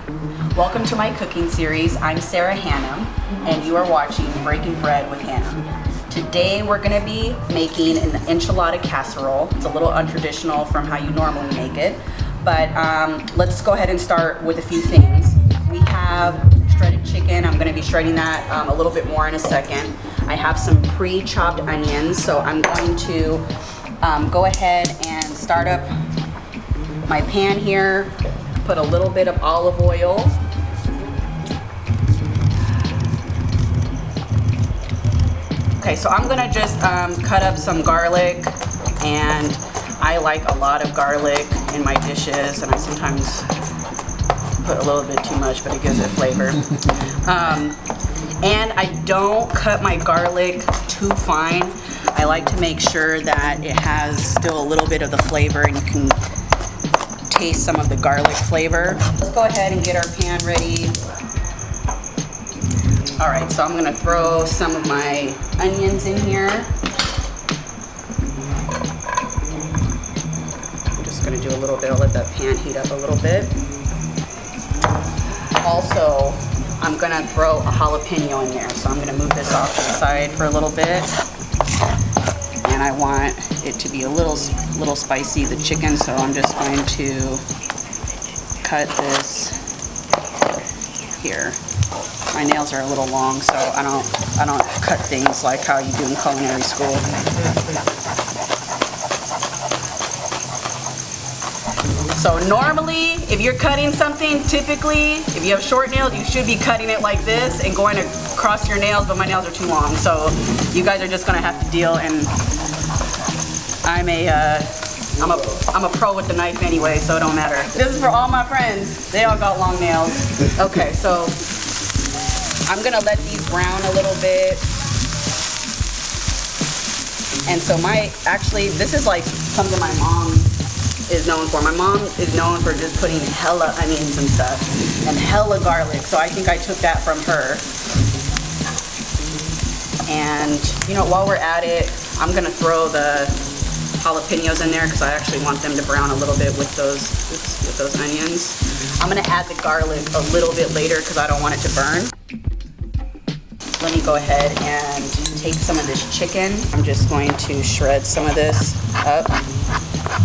Welcome to my cooking series. I'm Hanem, and you are watching Breaking Bread with Hanem. Today we're going to be making an enchilada casserole. It's a little untraditional from how you normally make it, but let's go ahead and start with a few things. We have shredded chicken. I'm going to be shredding that a little bit more in a second. I have some pre-chopped onions, so I'm going to go ahead and start up my pan here. Put a little bit of olive oil. Okay, so I'm gonna just cut up some garlic, and I like a lot of garlic in my dishes, and I sometimes put a little bit too much, but it gives it flavor. And I don't cut my garlic too fine. I like to make sure that it has still a little bit of the flavor, and you can taste some of the garlic flavor. Let's go ahead and get our pan ready. All right, so I'm gonna throw some of my onions in here. I'm just gonna do a little bit. I'll let that pan heat up a little bit. Also, I'm gonna throw a jalapeno in there. So I'm gonna move this off to the side for a little bit. And I want it to be a little spicy, the chicken, so I'm just going to cut this here. My nails are a little long, so I don't cut things like how you do in culinary school. So normally, if you're cutting something, typically, if you have short nails, you should be cutting it like this and going across your nails, but my nails are too long, so you guys are just gonna have to deal, and I'm a pro with the knife anyway, so it don't matter. This is for all my friends. They all got long nails. Okay, so I'm gonna let these brown a little bit. And so this is like something my mom is known for. My mom is known for just putting hella onions and stuff and hella garlic. So I think I took that from her. And you know, while we're at it, I'm gonna throw the jalapenos in there because I actually want them to brown a little bit with those onions. I'm gonna add the garlic a little bit later because I don't want it to burn. Let me go ahead and take some of this chicken. I'm just going to shred some of this up.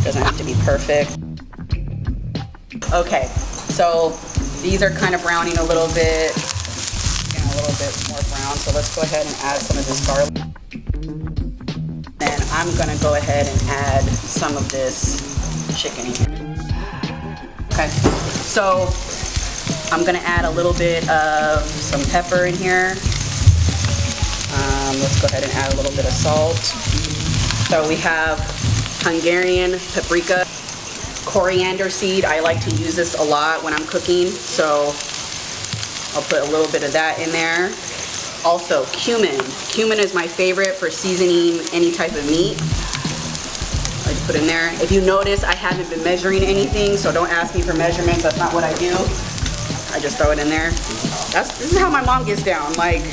Doesn't have to be perfect. Okay, so these are kind of browning a little bit, getting a little bit more brown. So let's go ahead and add some of this garlic. Then I'm gonna go ahead and add some of this chicken in here. Okay, so I'm gonna add a little bit of some pepper in here. Let's go ahead and add a little bit of salt. So we have Hungarian paprika, coriander seed. I like to use this a lot when I'm cooking, so I'll put a little bit of that in there. Also, cumin. Cumin is my favorite for seasoning any type of meat. I put in there. If you notice, I haven't been measuring anything, so don't ask me for measurements. That's not what I do. I just throw it in there. This is how my mom gets down. Like,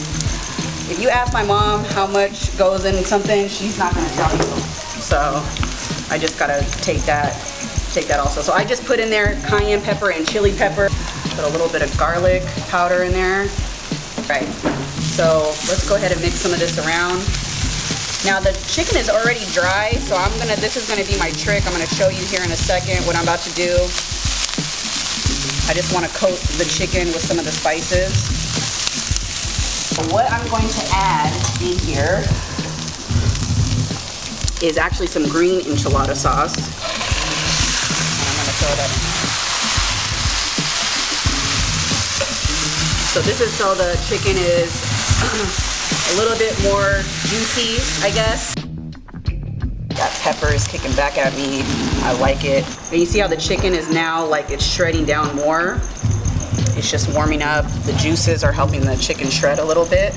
if you ask my mom how much goes in something, she's not gonna tell you. So I just gotta take that also. So I just put in there cayenne pepper and chili pepper. Put a little bit of garlic powder in there. Right. So let's go ahead and mix some of this around. Now the chicken is already dry, so this is gonna be my trick. I'm gonna show you here in a second what I'm about to do. I just wanna coat the chicken with some of the spices. What I'm going to add in here is actually some green enchilada sauce. And I'm gonna throw that in. So this is so the chicken is a little bit more juicy, I guess. That pepper is kicking back at me. I like it. And you see how the chicken is now, like, it's shredding down more. It's just warming up. The juices are helping the chicken shred a little bit.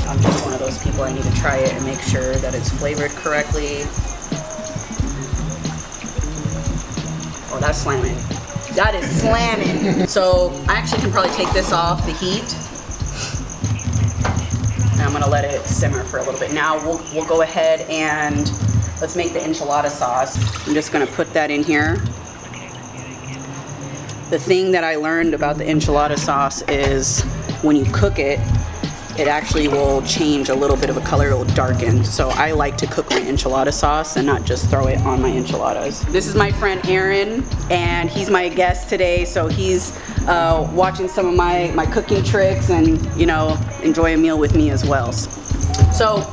I'm just one of those people, I need to try it and make sure that it's flavored correctly. Oh, that's slamming. That is slamming. So I actually can probably take this off the heat. And I'm gonna let it simmer for a little bit. Now we'll go ahead and let's make the enchilada sauce. I'm just gonna put that in here. The thing that I learned about the enchilada sauce is when you cook it, it actually will change a little bit of a color, it will darken. So I like to cook my enchilada sauce and not just throw it on my enchiladas. This is my friend Aaron, and he's my guest today, so he's watching some of my cooking tricks and, you know, enjoy a meal with me as well. So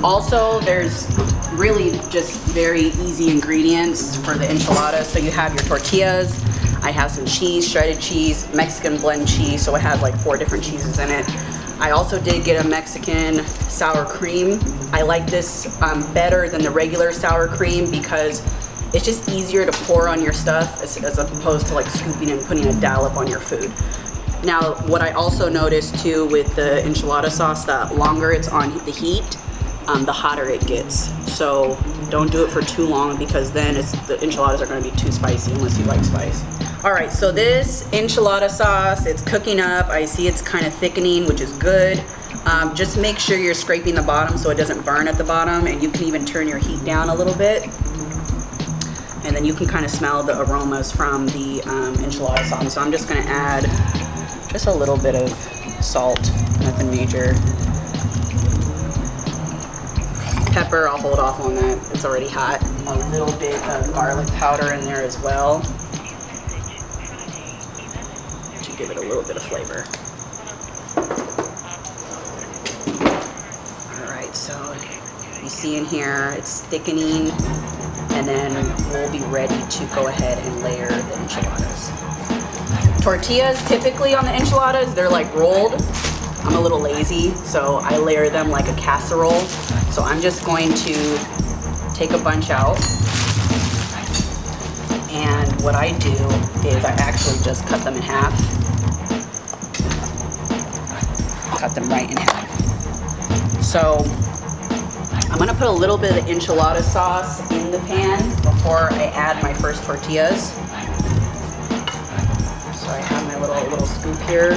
also there's really just very easy ingredients for the enchiladas. So you have your tortillas, I have some cheese, shredded cheese, Mexican blend cheese, so it has like 4 different cheeses in it. I also did get a Mexican sour cream. I like this better than the regular sour cream because it's just easier to pour on your stuff as opposed to like scooping and putting a dollop on your food. Now, what I also noticed too with the enchilada sauce, the longer it's on the heat, the hotter it gets. So don't do it for too long because then the enchiladas are going to be too spicy unless you like spice. All right, so this enchilada sauce, it's cooking up. I see it's kind of thickening, which is good. Just make sure you're scraping the bottom so it doesn't burn at the bottom, and you can even turn your heat down a little bit. And then you can kind of smell the aromas from the enchilada sauce. So I'm just gonna add just a little bit of salt, nothing major. Pepper, I'll hold off on that, it's already hot. A little bit of garlic powder in there as well, to give it a little bit of flavor. Alright, so you see in here, it's thickening, and then we'll be ready to go ahead and layer the enchiladas. Tortillas, typically on the enchiladas, they're like rolled. I'm a little lazy, so I layer them like a casserole. So I'm just going to take a bunch out, and what I do is I actually just cut them in half. Cut them right in half. So I'm gonna put a little bit of the enchilada sauce in the pan before I add my first tortillas. So I have my little scoop here.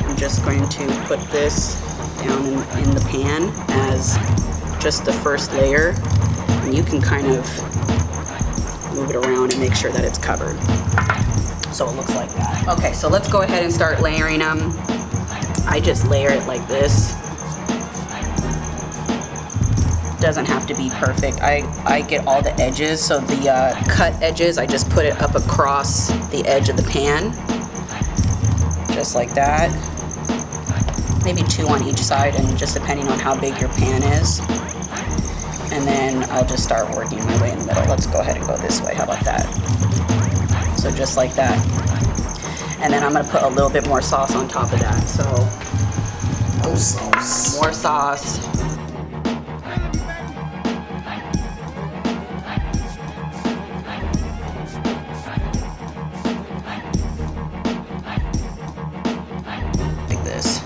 I'm just going to put this down in the pan as just the first layer, and you can kind of move it around and make sure that it's covered. So it looks like that. Okay, so let's go ahead and start layering them. I just layer it like this. Doesn't have to be perfect. I get all the edges, so the cut edges, I just put it up across the edge of the pan, just like that. Maybe 2 on each side, and just depending on how big your pan is. And then I'll just start working my way in the middle. Let's go ahead and go this way. How about that? So just like that. And then I'm gonna put a little bit more sauce on top of that. So more sauce. More sauce. Like this.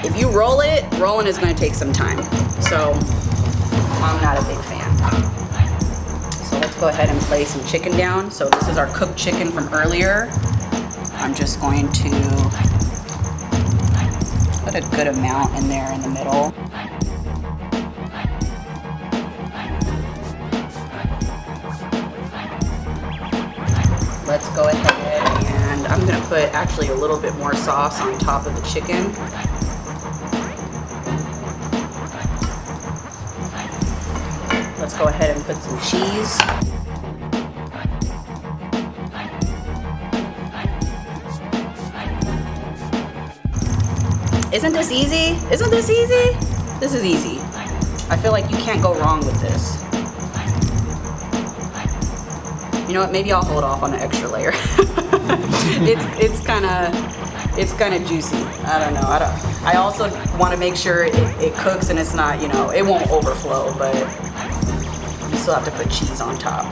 If you roll it, rolling is gonna take some time. So I'm not a big fan. So let's go ahead and place some chicken down. So this is our cooked chicken from earlier. I'm just going to put a good amount in there in the middle. Let's go ahead and I'm gonna put actually a little bit more sauce on top of the chicken. Let's go ahead and put some cheese. Isn't this easy? Isn't this easy? This is easy. I feel like you can't go wrong with this. You know what? Maybe I'll hold off on the extra layer. It's kind of juicy. I don't know. I also want to make sure it cooks and it's not, you know, it won't overflow, but you still have to put cheese on top.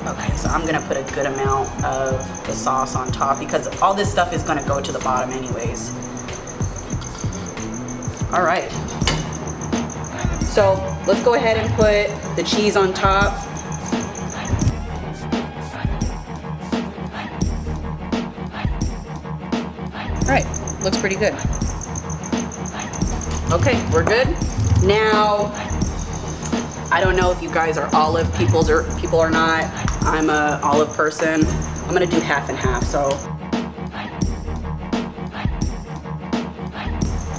Okay, so I'm gonna put a good amount of the sauce on top because all this stuff is gonna go to the bottom anyways. All right. So let's go ahead and put the cheese on top. All right, looks pretty good. Okay, we're good. Now, I don't know if you guys are olive people or not. I'm a olive person. I'm gonna do half and half, so.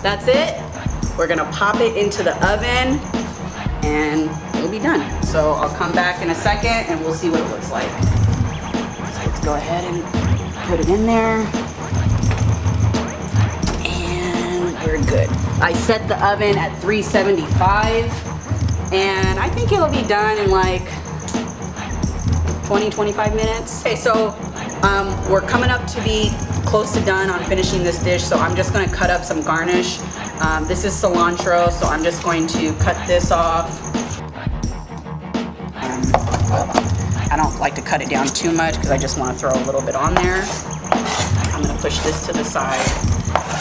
That's it. We're gonna pop it into the oven and it'll be done. So I'll come back in a second and we'll see what it looks like. So let's go ahead and put it in there. And we're good. I set the oven at 375 and I think it'll be done in like 20-25 minutes. Okay, so we're coming up to be close to done on finishing this dish, so I'm just gonna cut up some garnish. This is cilantro, so I'm just going to cut this off. I don't like to cut it down too much because I just want to throw a little bit on there. I'm gonna push this to the side,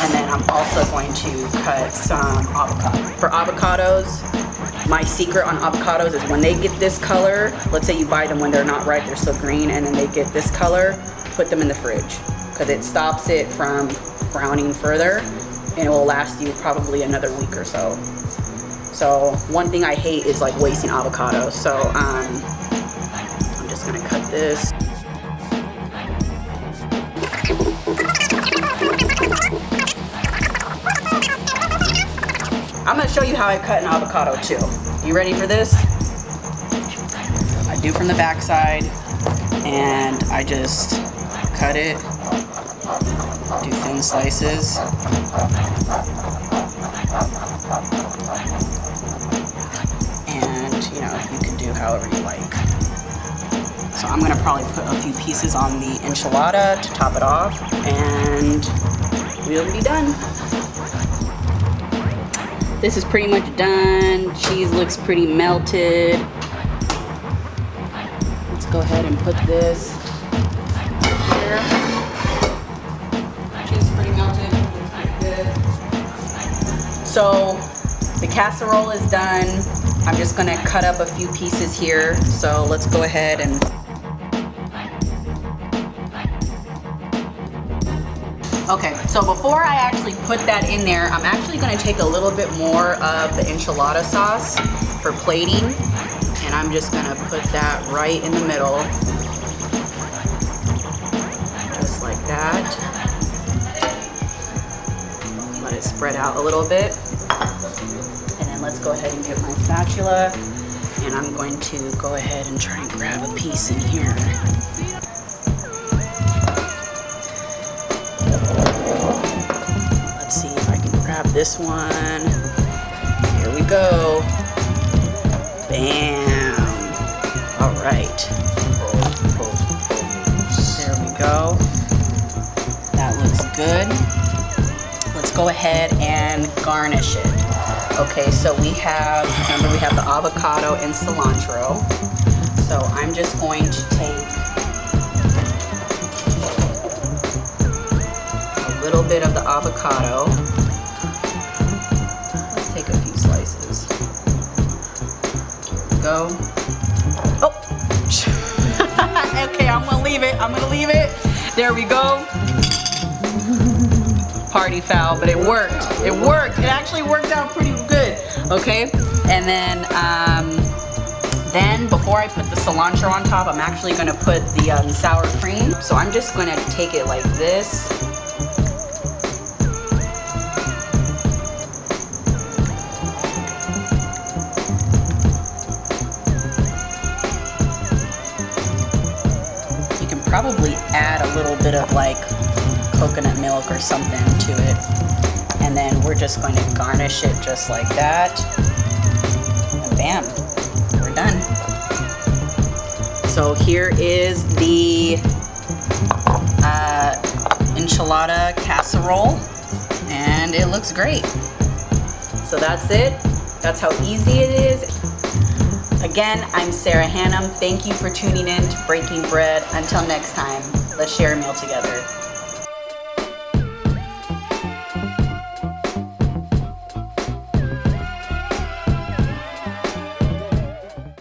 and then I'm also going to cut some avocado. For avocados, my secret on avocados is when they get this color, let's say you buy them when they're not ripe, they're still green, and then they get this color, put them in the fridge because it stops it from browning further and it will last you probably another week or so. So one thing I hate is like wasting avocados. So I'm just gonna cut this. I'm gonna show you how I cut an avocado too. You ready for this? I do from the back side and I just cut it, do thin slices. And you know, you can do however you like. So I'm gonna probably put a few pieces on the enchilada to top it off and we'll be done. This is pretty much done. Cheese looks pretty melted. Let's go ahead and put this here. Cheese is pretty melted. Looks pretty good. So the casserole is done. I'm just gonna cut up a few pieces here. So let's go ahead and. Okay, so before I actually put that in there, I'm actually gonna take a little bit more of the enchilada sauce for plating, and I'm just gonna put that right in the middle, just like that. Let it spread out a little bit, and then let's go ahead and get my spatula, and I'm going to go ahead and try and grab a piece in here. Grab this one. Here we go. Bam. All right. There we go. That looks good. Let's go ahead and garnish it. Okay, so remember we have the avocado and cilantro. So I'm just going to take a little bit of the avocado. Take a few slices. Go. Oh! Okay, I'm gonna leave it. There we go. Party foul, but it worked. It worked. It actually worked out pretty good. Okay, and then before I put the cilantro on top, I'm actually gonna put the sour cream. So I'm just gonna take it like this. Probably add a little bit of like coconut milk or something to it, and then we're just going to garnish it just like that, and bam, we're done. So here is the enchilada casserole, and it looks great. So that's it. That's how easy it is. Again, I'm Sarah Hanem. Thank you for tuning in to Breaking Bread. Until next time, let's share a meal together.